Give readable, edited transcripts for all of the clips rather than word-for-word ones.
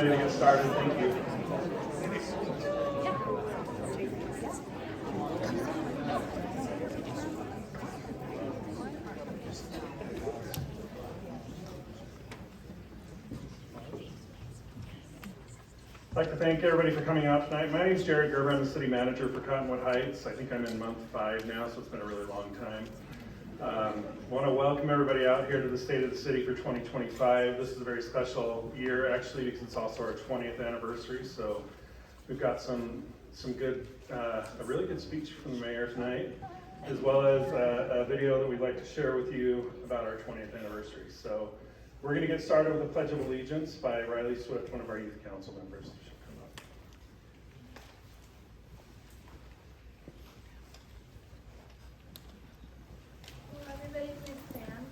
Ready to get started, thank you. I'd like to thank everybody for coming out tonight. My name is Jared Gerber. I'm the city manager for Cottonwood Heights. I think I'm in month 5 now, so it's been a really long time. Want to welcome everybody out here to the State of the City for 2025. This is a very special year, actually, because it's also our 20th anniversary. So we've got some good, a really good speech from the mayor tonight, as well as a video that we'd like to share with you about our 20th anniversary. So we're going to get started with the Pledge of Allegiance by Riley Swift, one of our youth council members. She'll come up. Will everybody please stand?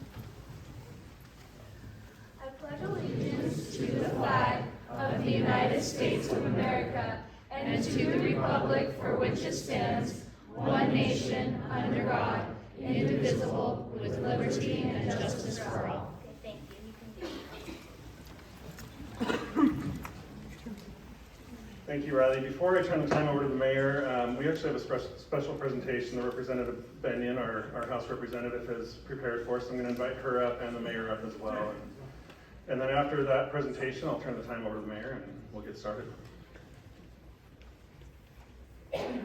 I pledge allegiance to the flag of the United States of America and to the republic for which it stands, one nation, under God, indivisible, with liberty and justice for all. Okay, thank you. You can do it. Thank you, Riley. Before I turn the time over to the mayor, we actually have a special presentation that Representative Benyon, our House representative, has prepared for us. I'm going to invite her up and the mayor up as well. And then after that presentation, I'll turn the time over to the mayor and we'll get started. Okay,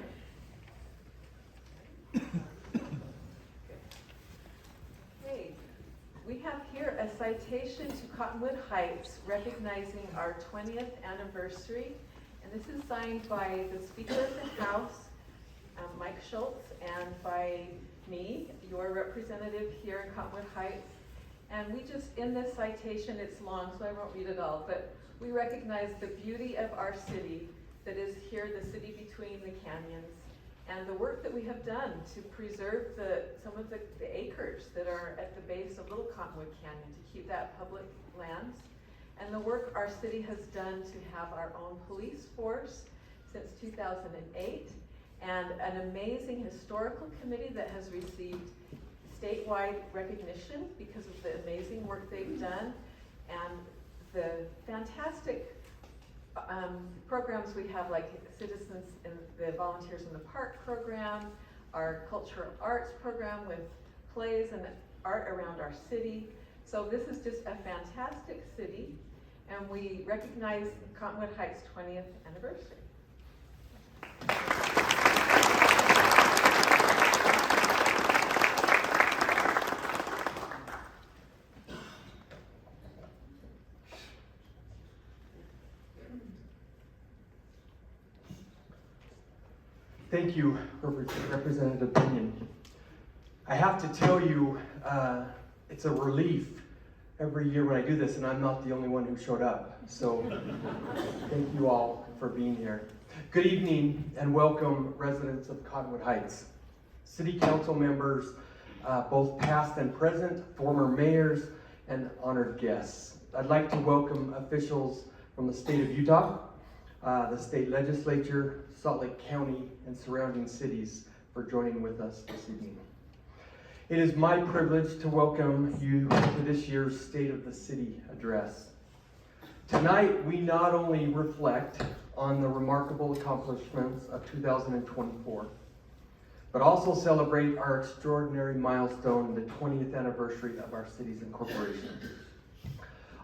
we have here a citation to Cottonwood Heights recognizing our 20th anniversary. And this is signed by the Speaker of the House, Mike Schultz, and by me, your representative here in Cottonwood Heights. And we just, in this citation, it's long, so I won't read it all, but we recognize the beauty of our city that is here, the city between the canyons, and the work that we have done to preserve some of the acres that are at the base of Little Cottonwood Canyon, to keep that public lands. And the work our city has done to have our own police force since 2008, and an amazing historical committee that has received statewide recognition because of the amazing work they've done, and the fantastic programs we have, like Citizens in the Volunteers in the Park program, our cultural arts program with plays and art around our city. So this is just a fantastic city, and we recognize Cottonwood Heights' 20th anniversary. Thank you, Representative Benyon. I have to tell you, it's a relief every year when I do this, and I'm not the only one who showed up. So thank you all for being here. Good evening and welcome, residents of Cottonwood Heights, city council members, both past and present, former mayors, and honored guests. I'd like to welcome officials from the state of Utah, the state legislature, Salt Lake County, and surrounding cities for joining with us this evening. It is my privilege to welcome you to this year's State of the City address. Tonight, we not only reflect on the remarkable accomplishments of 2024, but also celebrate our extraordinary milestone, the 20th anniversary of our city's incorporation.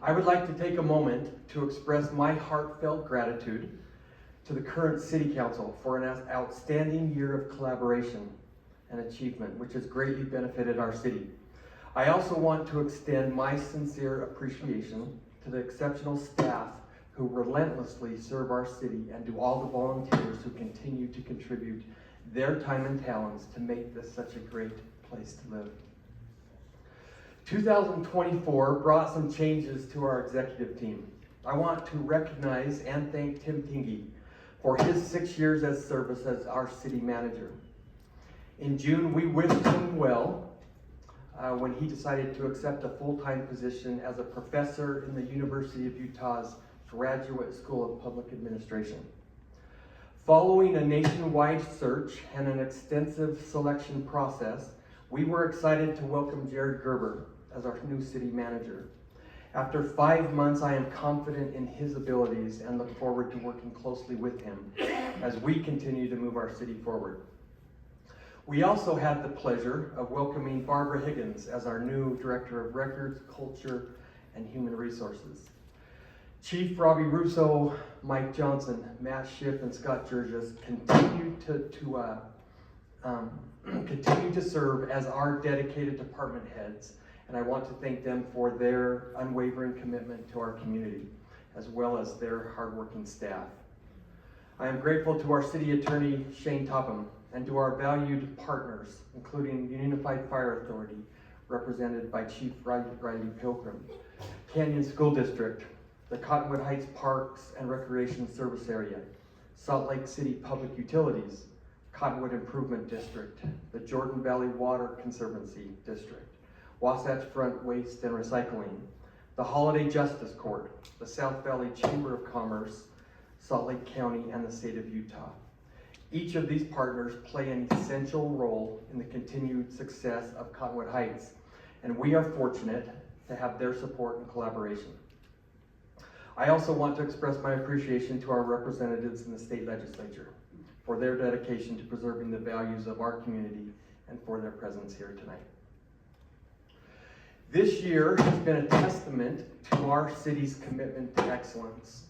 I would like to take a moment to express my heartfelt gratitude to the current City Council for an outstanding year of collaboration and achievement, which has greatly benefited our city. I also want to extend my sincere appreciation to the exceptional staff who relentlessly serve our city, and to all the volunteers who continue to contribute their time and talents to make this such a great place to live. 2024 brought some changes to our executive team. I want to recognize and thank Tim Tingy for his 6 years of service as our city manager. In June, we wished him well when he decided to accept a full-time position as a professor in the University of Utah's Graduate School of Public Administration. Following a nationwide search and an extensive selection process, we were excited to welcome Jared Gerber as our new city manager. After 5 months, I am confident in his abilities and look forward to working closely with him as we continue to move our city forward. We also had the pleasure of welcoming Barbara Higgins as our new Director of Records, Culture, and Human Resources. Chief Robbie Russo, Mike Johnson, Matt Schiff, and Scott Georges continue to serve as our dedicated department heads, and I want to thank them for their unwavering commitment to our community, as well as their hardworking staff. I am grateful to our City Attorney, Shane Topham, and to our valued partners, including Unified Fire Authority, represented by Chief Riley Pilgrim, Canyon School District, the Cottonwood Heights Parks and Recreation Service Area, Salt Lake City Public Utilities, Cottonwood Improvement District, the Jordan Valley Water Conservancy District, Wasatch Front Waste and Recycling, the Holiday Justice Court, the South Valley Chamber of Commerce, Salt Lake County, and the state of Utah. Each of these partners play an essential role in the continued success of Cottonwood Heights, and we are fortunate to have their support and collaboration. I also want to express my appreciation to our representatives in the state legislature for their dedication to preserving the values of our community and for their presence here tonight. This year has been a testament to our city's commitment to excellence.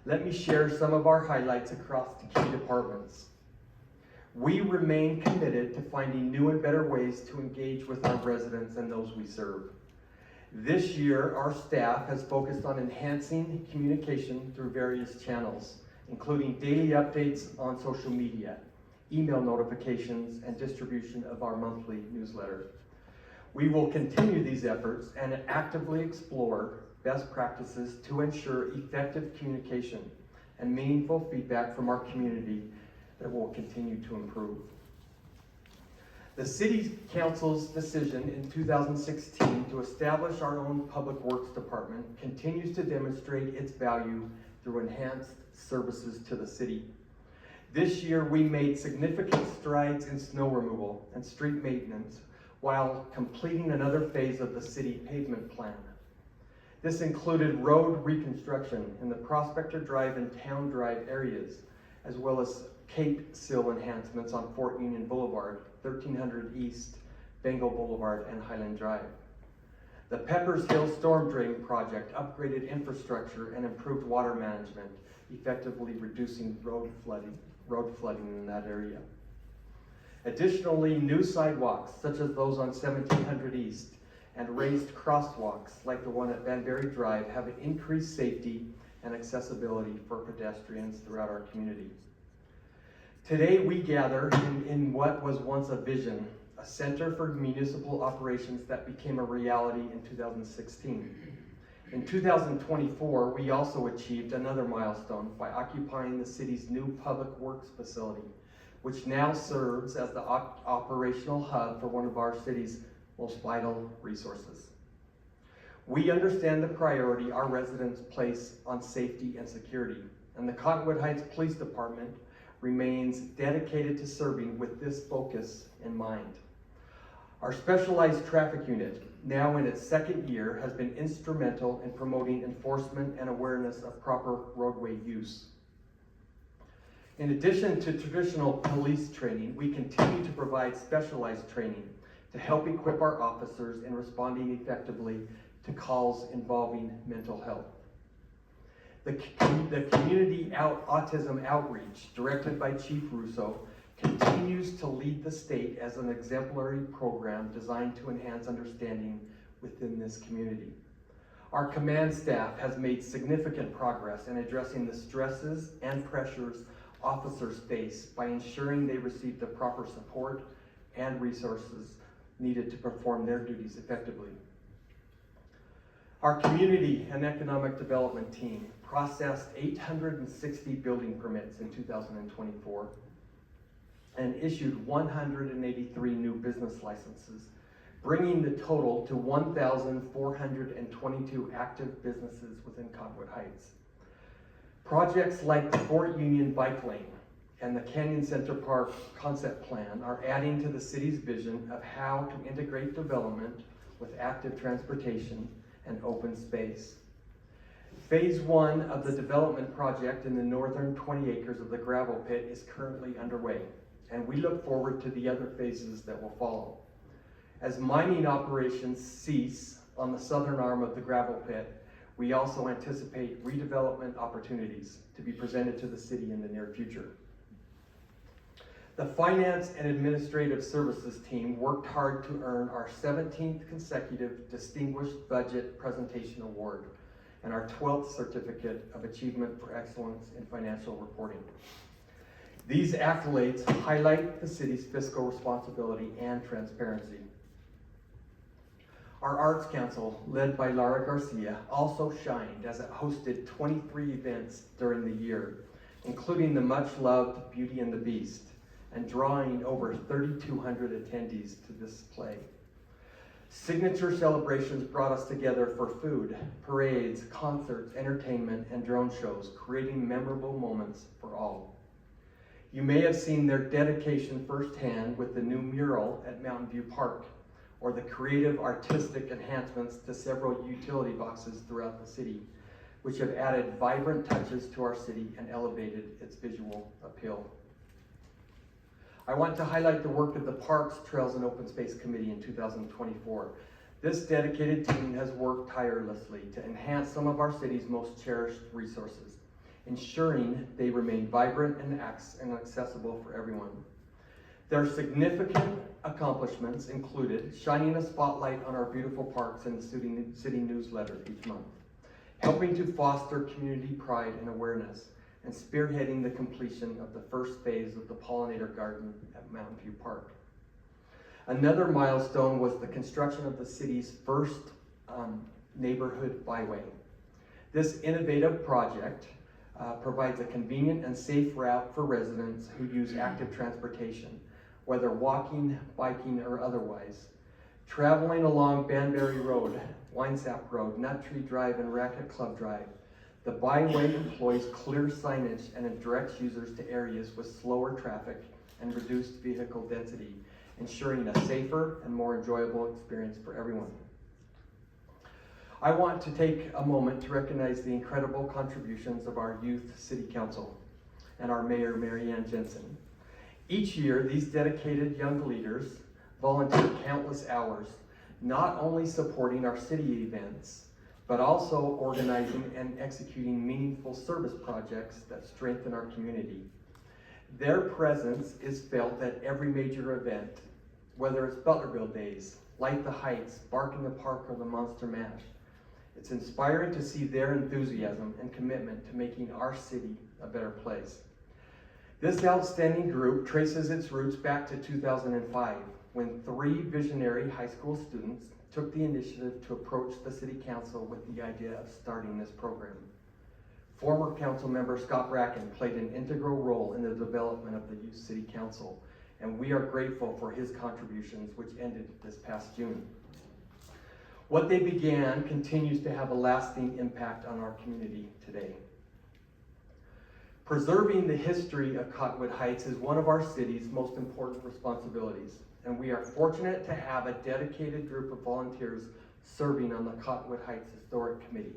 Let me share some of our highlights across the key departments. We remain committed to finding new and better ways to engage with our residents and those we serve. This year, our staff has focused on enhancing communication through various channels, including daily updates on social media, email notifications, and distribution of our monthly newsletter. We will continue these efforts and actively explore best practices to ensure effective communication and meaningful feedback from our community that will continue to improve. The City Council's decision in 2016 to establish our own Public Works Department continues to demonstrate its value through enhanced services to the city. This year, we made significant strides in snow removal and street maintenance while completing another phase of the city pavement plan. This included road reconstruction in the Prospector Drive and Town Drive areas, as well as Cape Sill enhancements on Fort Union Boulevard, 1300 East, Bengal Boulevard, and Highland Drive. The Peppers Hill Storm Drain Project upgraded infrastructure and improved water management, effectively reducing road flooding in that area. Additionally, new sidewalks, such as those on 1700 East, and raised crosswalks, like the one at Vanberry Drive, have increased safety and accessibility for pedestrians throughout our community. Today, we gather in what was once a vision, a center for municipal operations that became a reality in 2016. In 2024, we also achieved another milestone by occupying the city's new public works facility, which now serves as the operational hub for one of our city's most vital resources. We understand the priority our residents place on safety and security, and the Cottonwood Heights Police Department remains dedicated to serving with this focus in mind. Our specialized traffic unit, now in its second year, has been instrumental in promoting enforcement and awareness of proper roadway use. In addition to traditional police training, we continue to provide specialized training to help equip our officers in responding effectively to calls involving mental health. The community autism outreach, directed by Chief Russo, continues to lead the state as an exemplary program designed to enhance understanding within this community. Our command staff has made significant progress in addressing the stresses and pressures officers face by ensuring they receive the proper support and resources needed to perform their duties effectively. Our community and economic development team processed 860 building permits in 2024 and issued 183 new business licenses, bringing the total to 1,422 active businesses within Cottonwood Heights. Projects like the Fort Union Bike Lane and the Canyon Center Park concept plan are adding to the city's vision of how to integrate development with active transportation and open space. Phase 1 of the development project in the northern 20 acres of the gravel pit is currently underway, and we look forward to the other phases that will follow. As mining operations cease on the southern arm of the gravel pit, we also anticipate redevelopment opportunities to be presented to the city in the near future. The Finance and Administrative Services team worked hard to earn our 17th consecutive Distinguished Budget Presentation Award and our 12th Certificate of Achievement for Excellence in Financial Reporting. These accolades highlight the city's fiscal responsibility and transparency. Our Arts Council, led by Lara Garcia, also shined as it hosted 23 events during the year, including the much-loved Beauty and the Beast, and drawing over 3,200 attendees to this play. Signature celebrations brought us together for food, parades, concerts, entertainment, and drone shows, creating memorable moments for all. You may have seen their dedication firsthand with the new mural at Mountain View Park, or the creative artistic enhancements to several utility boxes throughout the city, which have added vibrant touches to our city and elevated its visual appeal. I want to highlight the work of the Parks, Trails, and Open Space Committee in 2024. This dedicated team has worked tirelessly to enhance some of our city's most cherished resources, ensuring they remain vibrant and accessible for everyone. Their significant accomplishments included shining a spotlight on our beautiful parks in the city newsletter each month, helping to foster community pride and awareness, and spearheading the completion of the first phase of the pollinator garden at Mountain View Park. Another milestone was the construction of the city's first neighborhood byway. This innovative project provides a convenient and safe route for residents who use active transportation, whether walking, biking, or otherwise. Traveling along Banbury Road, Winesap Road, Nut Tree Drive, and Racket Club Drive, the byway employs clear signage and it directs users to areas with slower traffic and reduced vehicle density, ensuring a safer and more enjoyable experience for everyone. I want to take a moment to recognize the incredible contributions of our Youth City Council and our Mayor, Mary Ann Jensen. Each year, these dedicated young leaders volunteer countless hours, not only supporting our city events, but also organizing and executing meaningful service projects that strengthen our community. Their presence is felt at every major event, whether it's Butlerville Days, Light the Heights, Bark in the Park, or the Monster Mash. It's inspiring to see their enthusiasm and commitment to making our city a better place. This outstanding group traces its roots back to 2005, when 3 visionary high school students took the initiative to approach the City Council with the idea of starting this program. Former council member Scott Bracken played an integral role in the development of the Youth City Council, and we are grateful for his contributions, which ended this past June. What they began continues to have a lasting impact on our community today. Preserving the history of Cottonwood Heights is one of our city's most important responsibilities, and we are fortunate to have a dedicated group of volunteers serving on the Cottonwood Heights Historic Committee.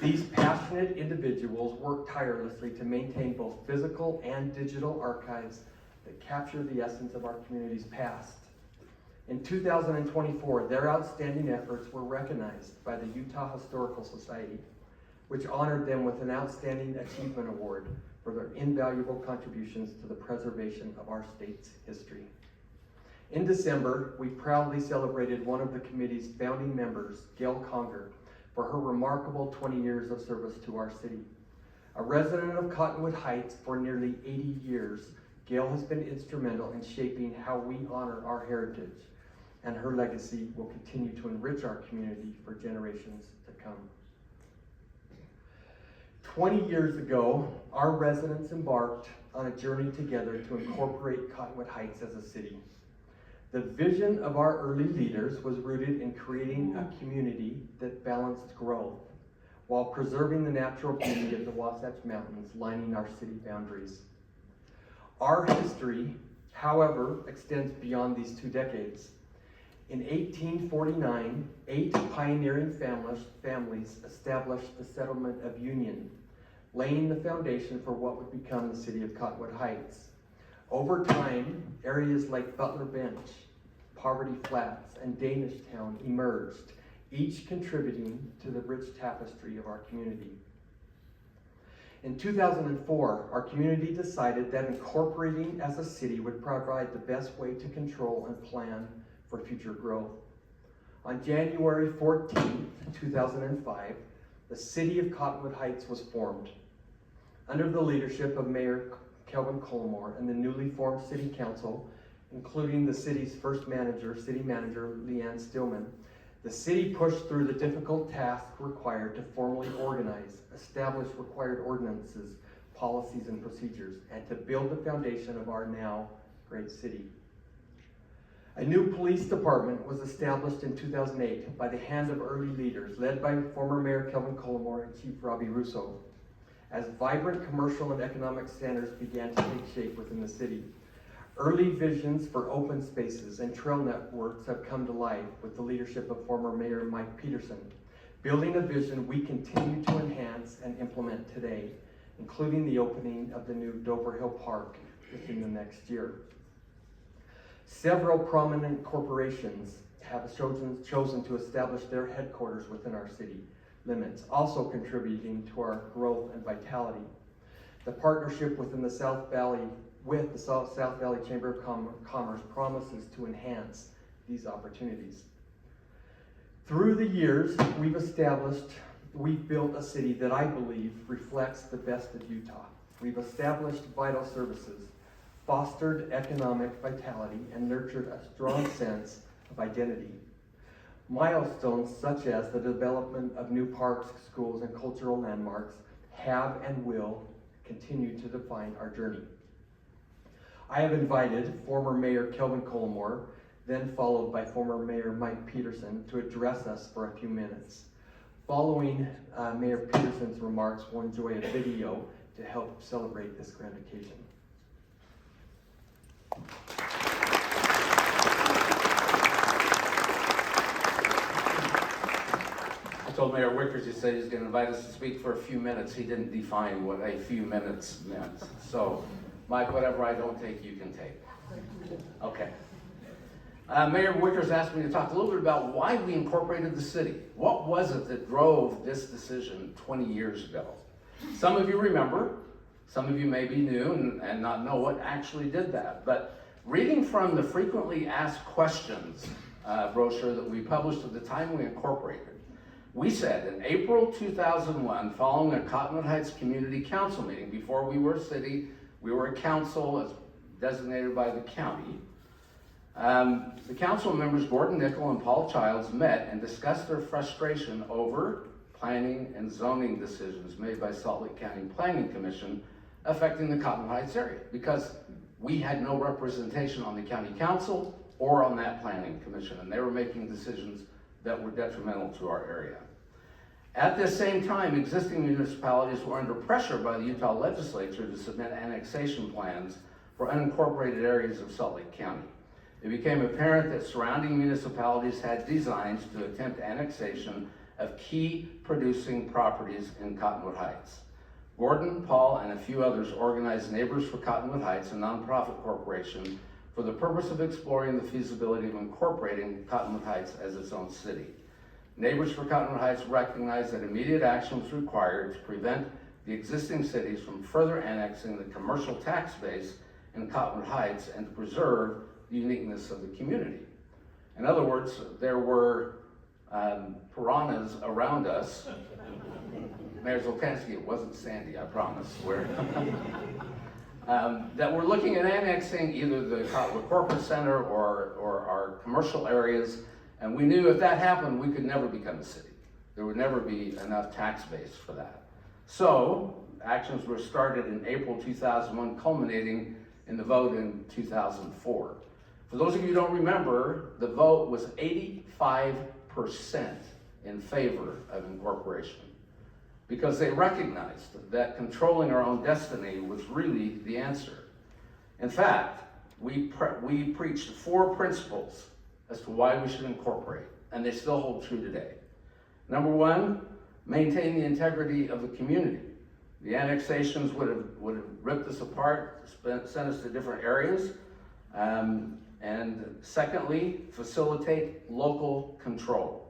These passionate individuals work tirelessly to maintain both physical and digital archives that capture the essence of our community's past. In 2024, their outstanding efforts were recognized by the Utah Historical Society, which honored them with an Outstanding Achievement Award for their invaluable contributions to the preservation of our state's history. In December, we proudly celebrated one of the committee's founding members, Gail Conger, for her remarkable 20 years of service to our city. A resident of Cottonwood Heights for nearly 80 years, Gail has been instrumental in shaping how we honor our heritage, and her legacy will continue to enrich our community for generations to come. 20 years ago, our residents embarked on a journey together to incorporate Cottonwood Heights as a city. The vision of our early leaders was rooted in creating a community that balanced growth while preserving the natural beauty of the Wasatch Mountains lining our city boundaries. Our history, however, extends beyond these 2 decades. In 1849, 8 pioneering families established the settlement of Union, laying the foundation for what would become the city of Cottonwood Heights. Over time, areas like Butler Bench, Poverty Flats, and Danishtown emerged, each contributing to the rich tapestry of our community. In 2004, our community decided that incorporating as a city would provide the best way to control and plan for future growth. On January 14, 2005, the city of Cottonwood Heights was formed. Under the leadership of Mayor Kelvin Colmore and the newly formed City Council, including the city's first city manager, Leanne Stillman, the city pushed through the difficult task required to formally organize, establish required ordinances, policies, and procedures, and to build the foundation of our now great city. A new police department was established in 2008 by the hand of early leaders, led by former Mayor Kelvin Colmore and Chief Robbie Russo, as vibrant commercial and economic centers began to take shape within the city. Early visions for open spaces and trail networks have come to life with the leadership of former Mayor Mike Peterson, building a vision we continue to enhance and implement today, including the opening of the new Dover Hill Park within the next year. Several prominent corporations have chosen to establish their headquarters within our city limits, also contributing to our growth and vitality. The partnership within the South Valley Chamber of Commerce promises to enhance these opportunities. Through the years, we've built a city that I believe reflects the best of Utah. We've established vital services, fostered economic vitality, and nurtured a strong sense of identity. Milestones such as the development of new parks, schools, and cultural landmarks have and will continue to define our journey. I have invited former Mayor Kelvin Colmore, then followed by former Mayor Mike Peterson, to address us for a few minutes. Following Mayor Peterson's remarks, we'll enjoy a video to help celebrate this grand occasion. I told Mayor Wickers, he said he's going to invite us to speak for a few minutes. He didn't define what a few minutes meant. So, Mike, whatever I don't take, you can take. Okay. Mayor Wickers asked me to talk a little bit about why we incorporated the city. What was it that drove this decision 20 years ago? Some of you remember, some of you may be new and not know what actually did that. But reading from the frequently asked questions brochure that we published at the time we incorporated, we said in April 2001, following a Cottonwood Heights Community Council meeting, before we were a city, we were a council as designated by the county. The council members Gordon Nickel and Paul Childs met and discussed their frustration over planning and zoning decisions made by Salt Lake County Planning Commission affecting the Cottonwood Heights area, because we had no representation on the county council or on that planning commission, and they were making decisions that were detrimental to our area. At this same time, existing municipalities were under pressure by the Utah legislature to submit annexation plans for unincorporated areas of Salt Lake County. It became apparent that surrounding municipalities had designs to attempt annexation of key producing properties in Cottonwood Heights. Gordon, Paul, and a few others organized Neighbors for Cottonwood Heights, a nonprofit corporation, for the purpose of exploring the feasibility of incorporating Cottonwood Heights as its own city. Neighbors for Cottonwood Heights recognized that immediate action was required to prevent the existing cities from further annexing the commercial tax base in Cottonwood Heights and to preserve the uniqueness of the community. In other words, there were piranhas around us. Mayor Zoltansky, it wasn't Sandy, I promise. That we're looking at annexing either the Cottonwood Corporate Center or our commercial areas, and we knew if that happened, we could never become a city. There would never be enough tax base for that. So, actions were started in April 2001, culminating in the vote in 2004. For those of you who don't remember, the vote was 85% in favor of incorporation, because they recognized that controlling our own destiny was really the answer. In fact, we preached 4 principles as to why we should incorporate, and they still hold true today. Number one, maintain the integrity of the community. The annexations would have ripped us apart, sent us to different areas. And secondly, facilitate local control.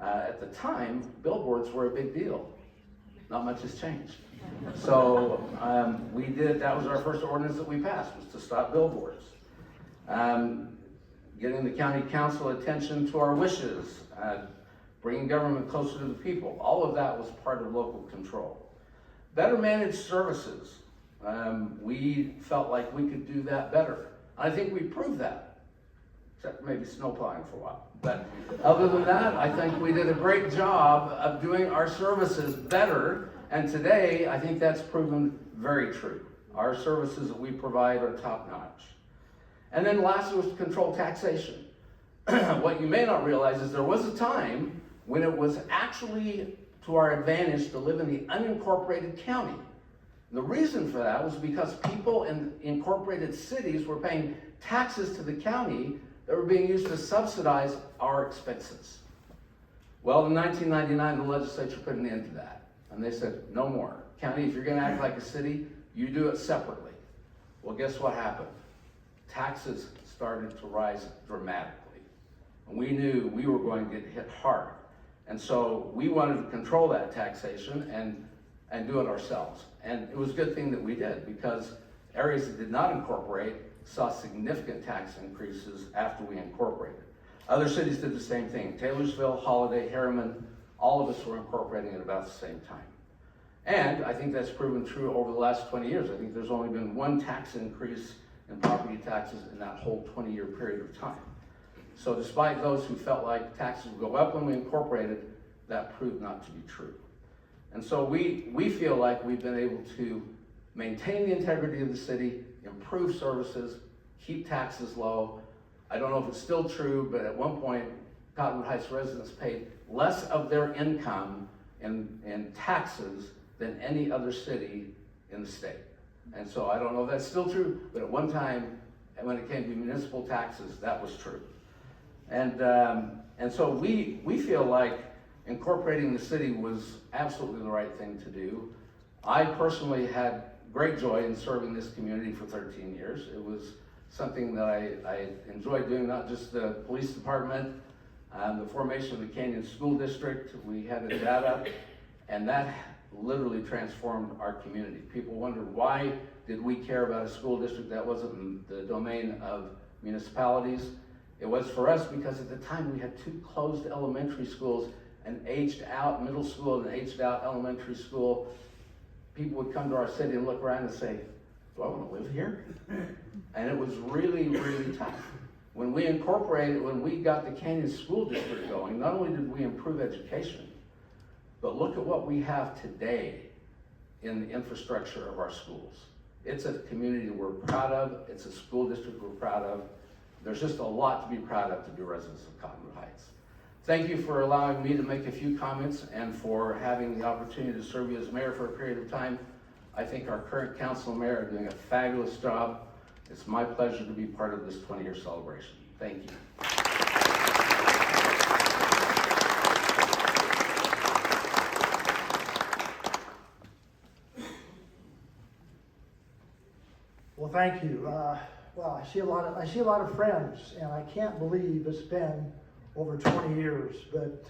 At the time, billboards were a big deal. Not much has changed. So that was our first ordinance that we passed, was to stop billboards. Getting the county council attention to our wishes, bringing government closer to the people. All of that was part of local control. Better managed services. We felt like we could do that better. I think we proved that, except maybe snowplowing for a while. But other than that, I think we did a great job of doing our services better. And today, I think that's proven very true. Our services that we provide are top notch. And then lastly was to control taxation. What you may not realize is there was a time when it was actually to our advantage to live in the unincorporated county. The reason for that was because people in incorporated cities were paying taxes to the county that were being used to subsidize our expenses. Well, in 1999, the legislature put an end to that. And they said, no more. County, if you're gonna act like a city, you do it separately. Well, guess what happened? Taxes started to rise dramatically. And we knew we were going to get hit hard. And so we wanted to control that taxation and do it ourselves. And it was a good thing that we did, because areas that did not incorporate saw significant tax increases after we incorporated. Other cities did the same thing. Taylorsville, Holiday, Harriman, all of us were incorporating at about the same time. And I think that's proven true over the last 20 years. I think there's only been one tax increase in property taxes in that whole 20-year period of time. So despite those who felt like taxes would go up when we incorporated, that proved not to be true. And so we feel like we've been able to maintain the integrity of the city, improve services, keep taxes low. I don't know if it's still true, but at one point, Cottonwood Heights residents paid less of their income in taxes than any other city in the state. And so I don't know if that's still true, but at one time, when it came to municipal taxes, that was true. And so we feel like incorporating the city was absolutely the right thing to do. I personally had great joy in serving this community for 13 years. It was something that I enjoyed doing, not just the police department, the formation of the Canyon School District. We headed that up, and that literally transformed our community. People wondered, why did we care about a school district that wasn't the domain of municipalities? It was for us because at the time we had 2 closed elementary schools, an aged out middle school and an aged out elementary school. People would come to our city and look around and say, do I want to live here? And it was really, really tough. When we got the Canyon School District going, not only did we improve education, but look at what we have today in the infrastructure of our schools. It's a community we're proud of. It's a school district we're proud of. There's just a lot to be proud of to be residents of Cottonwood Heights. Thank you for allowing me to make a few comments and for having the opportunity to serve you as mayor for a period of time. I think our current council and mayor are doing a fabulous job. It's my pleasure to be part of this 20-year celebration. Thank you. Well, thank you. Well, I see a lot of friends, and I can't believe it's been over 20 years. But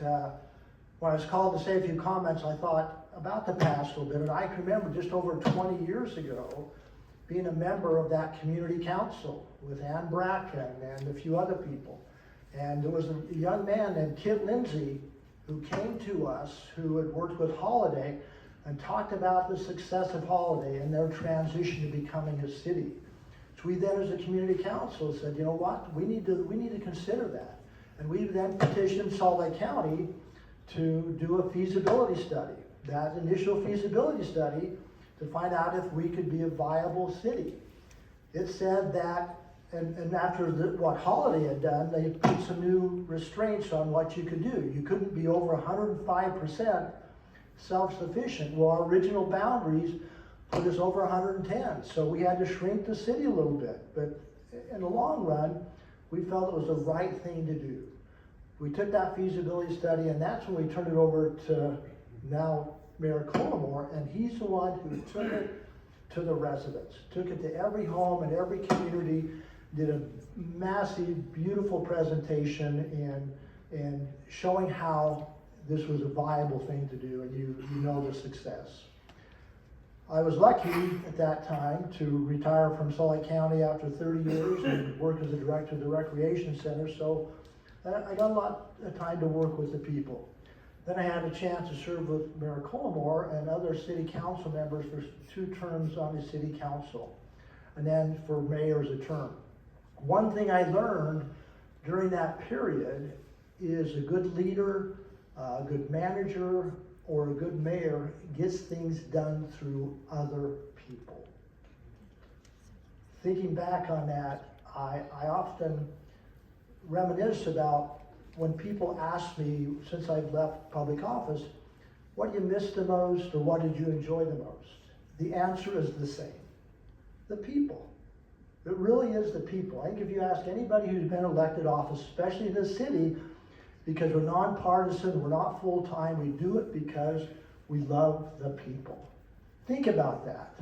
when I was called to say a few comments, I thought about the past a little bit, and I can remember just over 20 years ago being a member of that community council with Ann Bracken and a few other people. And there was a young man named Kit Lindsay who came to us, who had worked with Holiday, and talked about the success of Holiday and their transition to becoming a city. So we then, as a community council, said, you know what, we need to consider that. And we then petitioned Salt Lake County to do a feasibility study. That initial feasibility study to find out if we could be a viable city. It said that, and after what Holiday had done, they put some new restraints on what you could do. You couldn't be over 105% self-sufficient. Well, our original boundaries put us over 110, so we had to shrink the city a little bit. But in the long run, we felt it was the right thing to do. We took that feasibility study, and that's when we turned it over to now Mayor Collimore, and he's the one who took it to the residents, took it to every home and every community, did a massive, beautiful presentation and showing how this was a viable thing to do, and you know the success. I was lucky at that time to retire from Salt Lake County after 30 years and work as a director of the Recreation Center, so I got a lot of time to work with the people. Then I had a chance to serve with Mayor Collimore and other city council members for 2 terms on the city council, and then for mayor as a term. One thing I learned during that period is a good leader, a good manager, or a good mayor gets things done through other people. Thinking back on that, I often reminisce about when people ask me, since I've left public office, what do you miss the most or what did you enjoy the most? The answer is the same, the people. It really is the people. I think if you ask anybody who's been elected office, especially in this city, because we're nonpartisan, we're not full-time, we do it because we love the people. Think about that.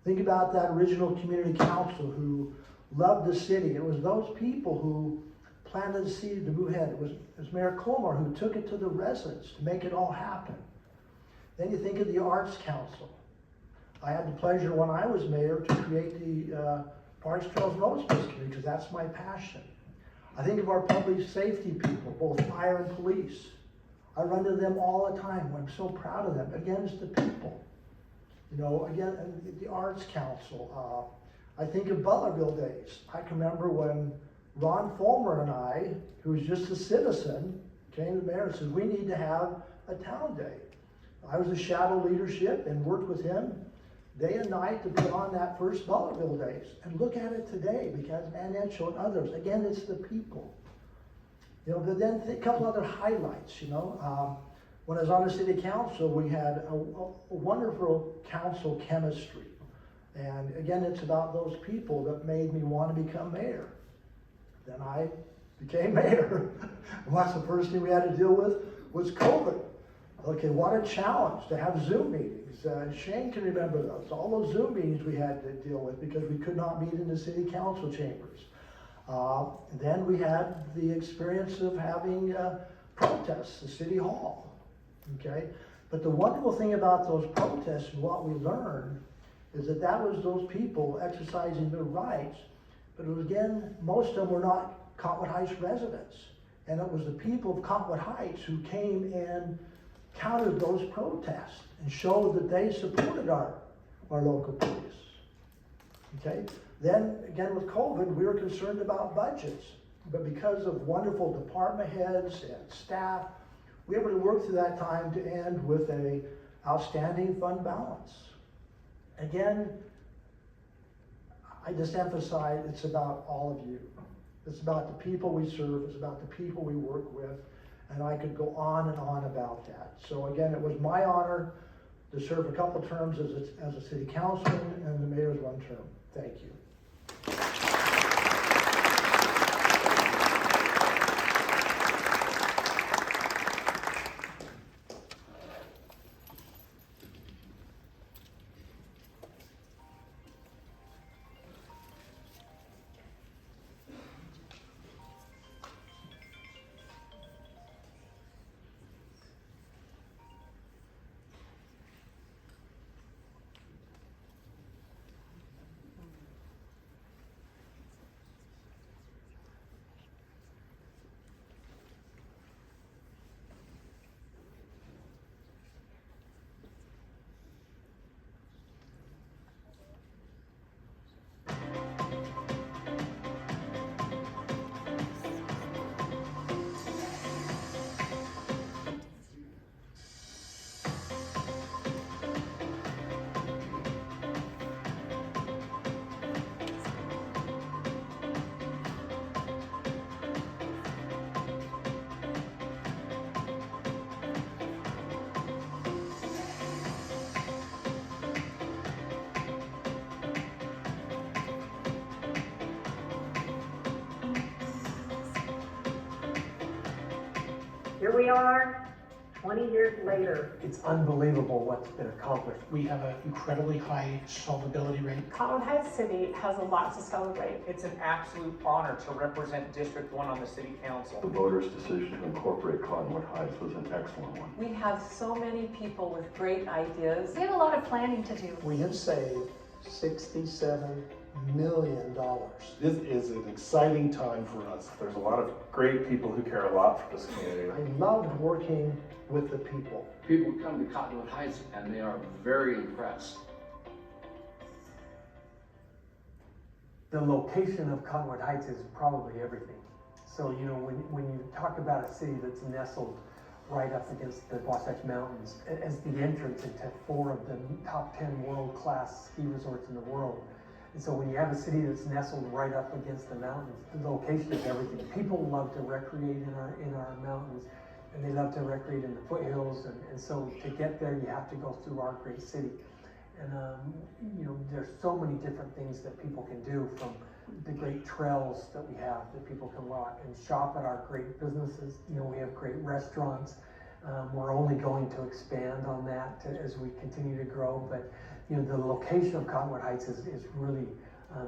Think about that original community council who loved the city. It was those people who planted the seed to move ahead. It was Mayor Colmar who took it to the residents to make it all happen. Then you think of the Arts Council. I had the pleasure when I was mayor to create the Parks, Trails, and Open Space Committee because that's my passion. I think of our public safety people, both fire and police. I run to them all the time. I'm so proud of them. Again, it's the people. You know, again, the Arts Council. I think of Butlerville days. I can remember when Ron Fulmer and I, who was just a citizen, came to the mayor and said, we need to have a town day. I was a shadow leadership and worked with him day and night to put on that first Butlerville days. And look at it today, because Manetcho and others, again, it's the people. You know, but then a couple other highlights, you know. When I was on the city council, we had a wonderful council chemistry. And again, it's about those people that made me want to become mayor. Then I became mayor. What's the first thing we had to deal with was COVID. Okay, what a challenge to have Zoom meetings. Shane can remember those. All those Zoom meetings we had to deal with because we could not meet in the city council chambers. Then we had the experience of having protests at City Hall. Okay, but the wonderful thing about those protests and what we learned is that was those people exercising their rights. But it was, again, most of them were not Cottonwood Heights residents. And it was the people of Cottonwood Heights who came and countered those protests and showed that they supported our local police. Okay? Then, again, with COVID, we were concerned about budgets. But because of wonderful department heads and staff, we were able to work through that time to end with an outstanding fund balance. Again, I just emphasize it's about all of you. It's about the people we serve. It's about the people we work with. And I could go on and on about that. So again, it was my honor to serve a couple terms as a city councilman and the mayor's one term. Thank you. here we are, 20 years later. It's unbelievable what's been accomplished. We have an incredibly high solvability rate. Cottonwood Heights City has a lot to celebrate. It's an absolute honor to represent District 1 on the City Council. The voters' decision to incorporate Cottonwood Heights was an excellent one. We have so many people with great ideas. We have a lot of planning to do. We have saved $67 million. This is an exciting time for us. There's a lot of great people who care a lot for this community. I loved working with the people. People come to Cottonwood Heights and they are very impressed. The location of Cottonwood Heights is probably everything. So, you know, when you talk about a city that's nestled right up against the Wasatch Mountains, as the entrance into 4 of the top 10 world-class ski resorts in the world. And so when you have a city that's nestled right up against the mountains, the location is everything. People love to recreate in our mountains, and they love to recreate in the foothills, and so to get there, you have to go through our great city. And you know, there's so many different things that people can do, from the great trails that we have that people can walk and shop at our great businesses. You know, we have great restaurants. We're only going to expand on that as we continue to grow, but you know, the location of Cottonwood Heights is really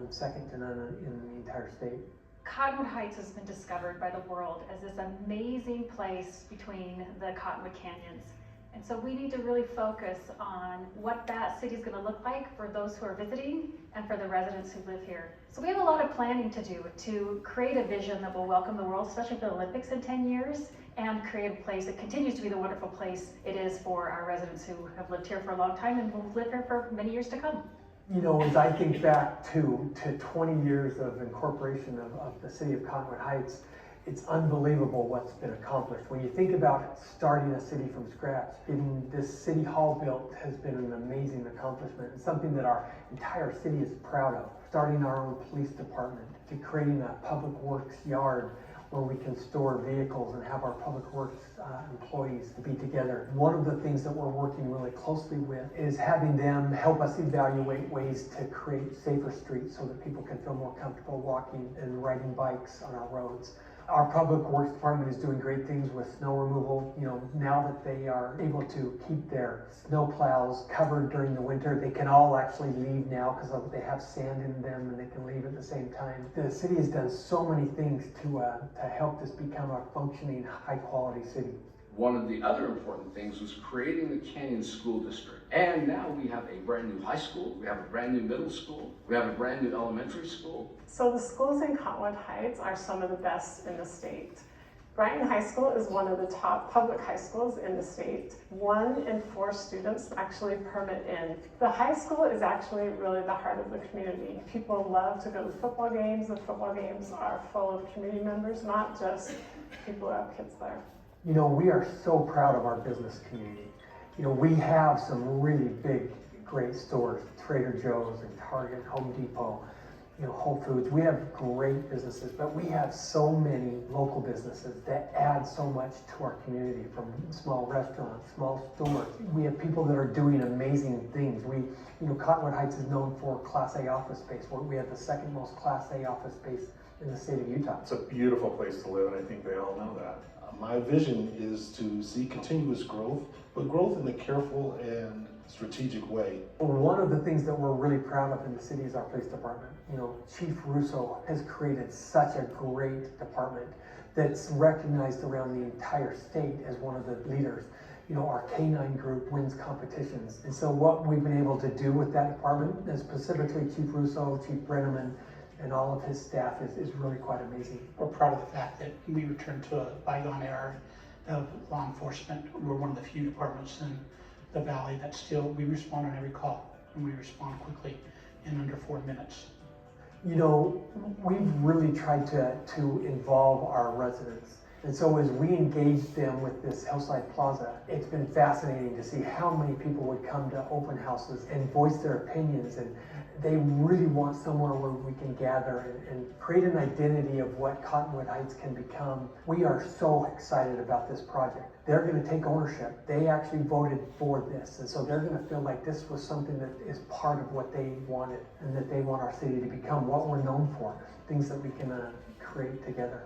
second to none in the entire state. Cottonwood Heights has been discovered by the world as this amazing place between the Cottonwood Canyons. And so we need to really focus on what that city is going to look like for those who are visiting and for the residents who live here. So we have a lot of planning to do to create a vision that will welcome the world, especially for the Olympics in 10 years, and create a place that continues to be the wonderful place it is for our residents who have lived here for a long time and will live here for many years to come. You know, as I think back to 20 years of incorporation of the city of Cottonwood Heights, it's unbelievable what's been accomplished. When you think about starting a city from scratch, getting this city hall built has been an amazing accomplishment, and something that our entire city is proud of. Starting our own police department, to creating a public works yard where we can store vehicles and have our public works employees be together. One of the things that we're working really closely with is having them help us evaluate ways to create safer streets so that people can feel more comfortable walking and riding bikes on our roads. Our public works department is doing great things with snow removal. You know, now that they are able to keep their snow plows covered during the winter, they can all actually leave now because they have sand in them and they can leave at the same time. The city has done so many things to help this become a functioning, high-quality city. One of the other important things was creating the Canyon School District. And now we have a brand new high school, we have a brand new middle school, we have a brand new elementary school. So the schools in Cottonwood Heights are some of the best in the state. Brighton High School is one of the top public high schools in the state. 1 in 4 students actually permit in. The high school is actually really the heart of the community. People love to go to football games. The football games are full of community members, not just people who have kids there. You know, we are so proud of our business community. You know, we have some really big, great stores, Trader Joe's and Target, Home Depot, you know, Whole Foods. We have great businesses, but we have so many local businesses that add so much to our community, from small restaurants, small stores. We have people that are doing amazing things. You know, Cottonwood Heights is known for Class A office space. We have the second most Class A office space in the state of Utah. It's a beautiful place to live, and I think they all know that. My vision is to see continuous growth, but growth in a careful and strategic way. One of the things that we're really proud of in the city is our police department. You know, Chief Russo has created such a great department that's recognized around the entire state as one of the leaders. You know, our K-9 group wins competitions. And so what we've been able to do with that department, and specifically Chief Russo, Chief Brenneman, and all of his staff is really quite amazing. We're proud of the fact that we returned to a bygone era of law enforcement. We're one of the few departments in the valley that still, we respond on every call, and we respond quickly in under 4 minutes. You know, we've really tried to involve our residents. And so as we engage them with this Hillside Plaza, it's been fascinating to see how many people would come to open houses and voice their opinions, and they really want somewhere where we can gather and create an identity of what Cottonwood Heights can become. We are so excited about this project. They're going to take ownership. They actually voted for this, and so they're going to feel like this was something that is part of what they wanted, and that they want our city to become, what we're known for, things that we can create together.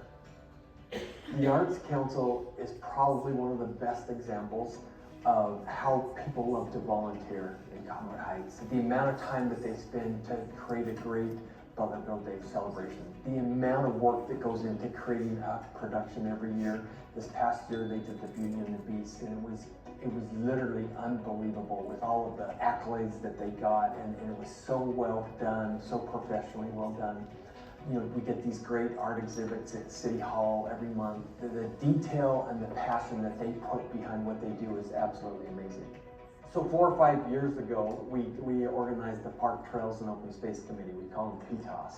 The Arts Council is probably one of the best examples of how people love to volunteer in Cottonwood Heights. The amount of time that they spend to create a great birthday celebration. The amount of work that goes into creating a production every year. This past year they did the Beauty and the Beast, and it was literally unbelievable with all of the accolades that they got, and it was so well done, so professionally well done. You know, we get these great art exhibits at City Hall every month. The detail and the passion that they put behind what they do is absolutely amazing. So 4 or 5 years ago, we organized the Park Trails and Open Space Committee. We call them PTOS.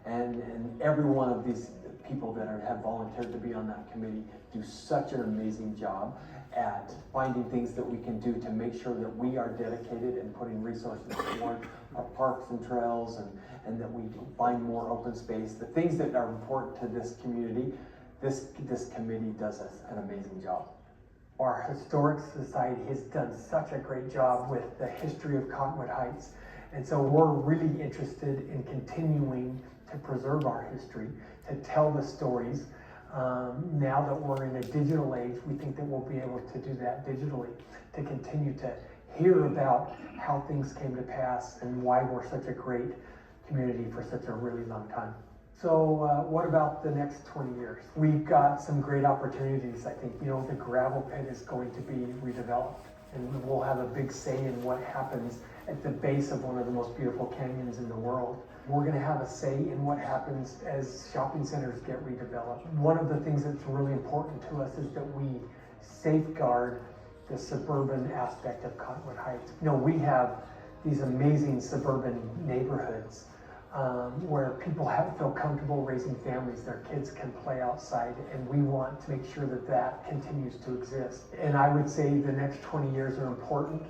And every one of these people that have volunteered to be on that committee do such an amazing job at finding things that we can do to make sure that we are dedicated and putting resources toward our parks and trails, and that we find more open space. The things that are important to this community, this committee does an amazing job. Our Historic Society has done such a great job with the history of Cottonwood Heights. And so we're really interested in continuing to preserve our history, to tell the stories. Now that we're in a digital age, we think that we'll be able to do that digitally, to continue to hear about how things came to pass and why we're such a great community for such a really long time. So what about the next 20 years? We've got some great opportunities. I think, you know, the gravel pit is going to be redeveloped, and we'll have a big say in what happens at the base of one of the most beautiful canyons in the world. We're going to have a say in what happens as shopping centers get redeveloped. One of the things that's really important to us is that we safeguard the suburban aspect of Cottonwood Heights. You know, we have these amazing suburban neighborhoods where people feel comfortable raising families. Their kids can play outside, and we want to make sure that that continues to exist. And I would say the next 20 years are important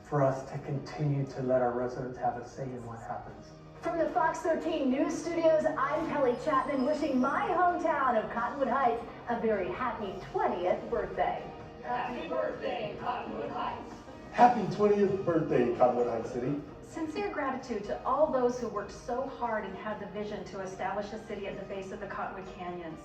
for us to continue to let our residents have a say in what happens. From the Fox 13 News Studios, I'm Kelly Chapman, wishing my hometown of Cottonwood Heights a very happy 20th birthday. Happy birthday, Cottonwood Heights. Happy 20th birthday, Cottonwood Heights City. Sincere gratitude to all those who worked so hard and had the vision to establish a city at the base of the Cottonwood Canyons.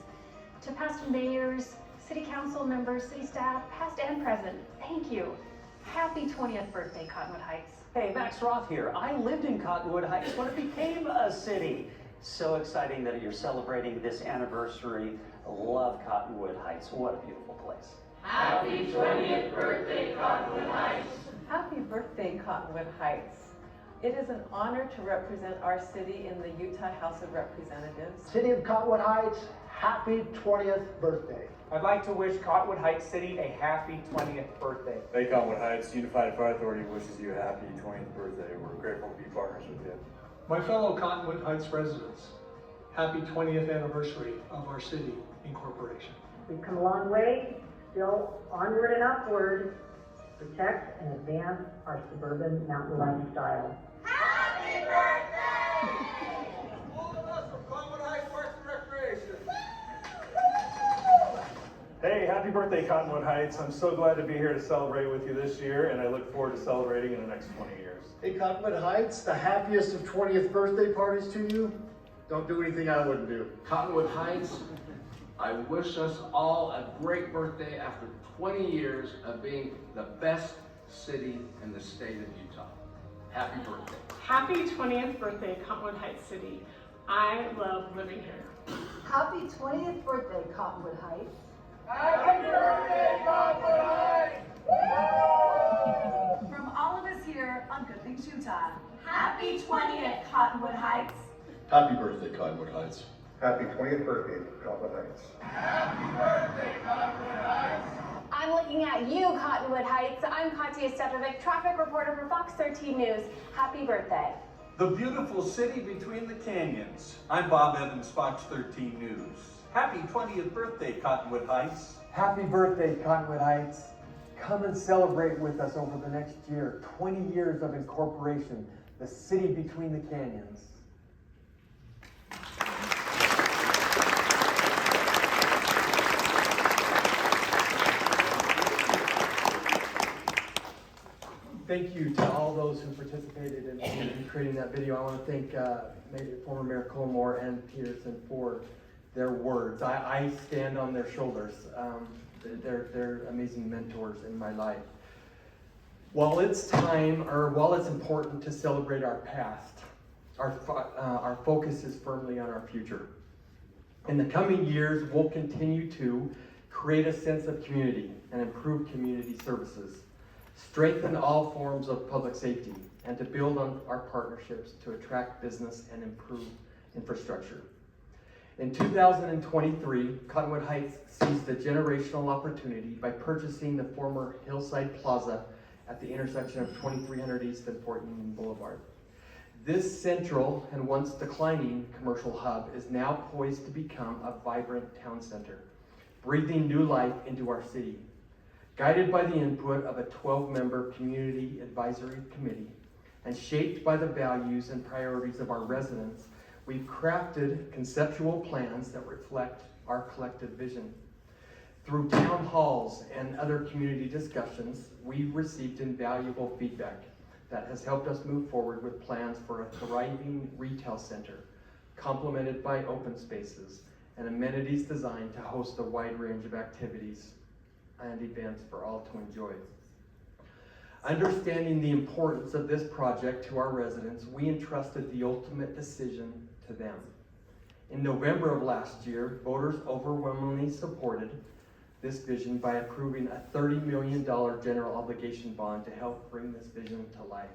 To past mayors, city council members, city staff, past and present, thank you. Happy 20th birthday, Cottonwood Heights. Hey, Max Roth here. I lived in Cottonwood Heights when it became a city. So exciting that you're celebrating this anniversary. Love Cottonwood Heights. What a beautiful place. Happy 20th birthday, Cottonwood Heights. Happy birthday, Cottonwood Heights. It is an honor to represent our city in the Utah House of Representatives. City of Cottonwood Heights, happy 20th birthday. I'd like to wish Cottonwood Heights City a happy 20th birthday. Hey, Cottonwood Heights Unified Fire Authority wishes you a happy 20th birthday. We're grateful to be partners with you. My fellow Cottonwood Heights residents, happy 20th anniversary of our city incorporation. We've come a long way, still onward and upward. Protect and advance our suburban mountain lifestyle. Happy birthday! All of us from Cottonwood Heights Parks and Recreation. Hey, happy birthday, Cottonwood Heights. I'm so glad to be here to celebrate with you this year, and I look forward to celebrating in the next 20 years. Hey, Cottonwood Heights, the happiest of 20th birthday parties to you. Don't do anything I wouldn't do. Cottonwood Heights, I wish us all a great birthday after 20 years of being the best city in the state of Utah. Happy birthday. Happy 20th birthday, Cottonwood Heights City. I love living here. Happy 20th birthday, Cottonwood Heights. Happy birthday, Cottonwood Heights! From all of us here on Good Things Utah, Happy 20th, Cottonwood Heights. Happy birthday, Cottonwood Heights. Happy 20th birthday, Cottonwood Heights. Happy birthday, Cottonwood Heights! I'm looking at you, Cottonwood Heights. I'm Katya Stepovic, traffic reporter for Fox 13 News. Happy birthday. The beautiful city between the canyons. I'm Bob Evans, Fox 13 News. Happy 20th birthday, Cottonwood Heights. Happy birthday, Cottonwood Heights. Come and celebrate with us over the next year. 20 years of incorporation, the city between the canyons. Thank you to all those who participated in creating that video. I want to thank former Mayor Colmore and Peterson for their words. I stand on their shoulders. They're amazing mentors in my life. While it's important to celebrate our past, our focus is firmly on our future. In the coming years, we'll continue to create a sense of community and improve community services, strengthen all forms of public safety, and to build on our partnerships to attract business and improve infrastructure. In 2023, Cottonwood Heights seized a generational opportunity by purchasing the former Hillside Plaza at the intersection of 2300 East and Fort Union Boulevard. This central and once declining commercial hub is now poised to become a vibrant town center, breathing new life into our city. Guided by the input of a 12-member community advisory committee and shaped by the values and priorities of our residents, we've crafted conceptual plans that reflect our collective vision. Through town halls and other community discussions, we've received invaluable feedback that has helped us move forward with plans for a thriving retail center, complemented by open spaces and amenities designed to host a wide range of activities and events for all to enjoy. Understanding the importance of this project to our residents, we entrusted the ultimate decision to them. In November of last year, voters overwhelmingly supported this vision by approving a $30 million general obligation bond to help bring this vision to life.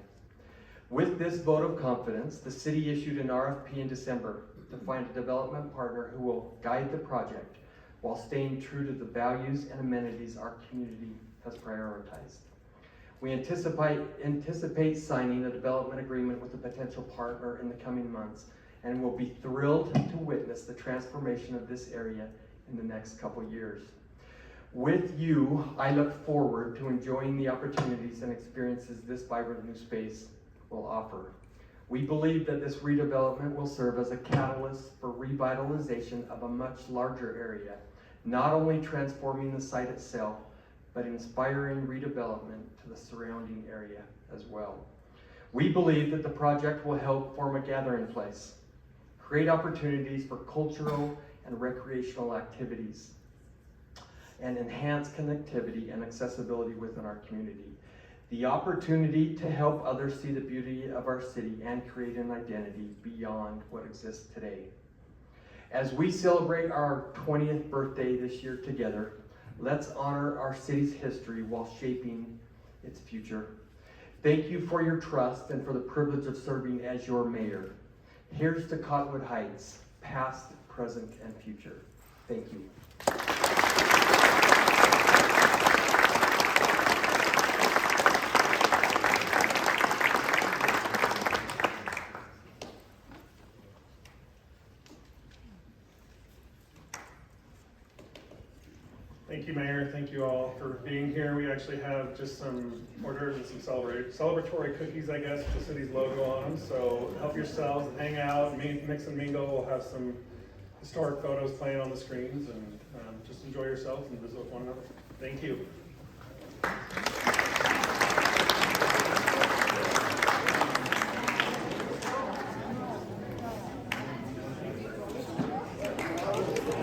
With this vote of confidence, the city issued an RFP in December to find a development partner who will guide the project while staying true to the values and amenities our community has prioritized. We anticipate signing a development agreement with a potential partner in the coming months, and will be thrilled to witness the transformation of this area in the next couple years. With you, I look forward to enjoying the opportunities and experiences this vibrant new space will offer. We believe that this redevelopment will serve as a catalyst for revitalization of a much larger area, not only transforming the site itself, but inspiring redevelopment to the surrounding area as well. We believe that the project will help form a gathering place, create opportunities for cultural and recreational activities, and enhance connectivity and accessibility within our community. The opportunity to help others see the beauty of our city and create an identity beyond what exists today. As we celebrate our 20th birthday this year together, let's honor our city's history while shaping its future. Thank you for your trust and for the privilege of serving as your mayor. Here's to Cottonwood Heights, past, present, and future. Thank you. Thank you, Mayor. Thank you all for being here. We actually have just some orders and some celebratory cookies, I guess, with the city's logo on them. So help yourselves and hang out, mix and mingle. We'll have some historic photos playing on the screens, and just enjoy yourselves and visit with one another. Thank you.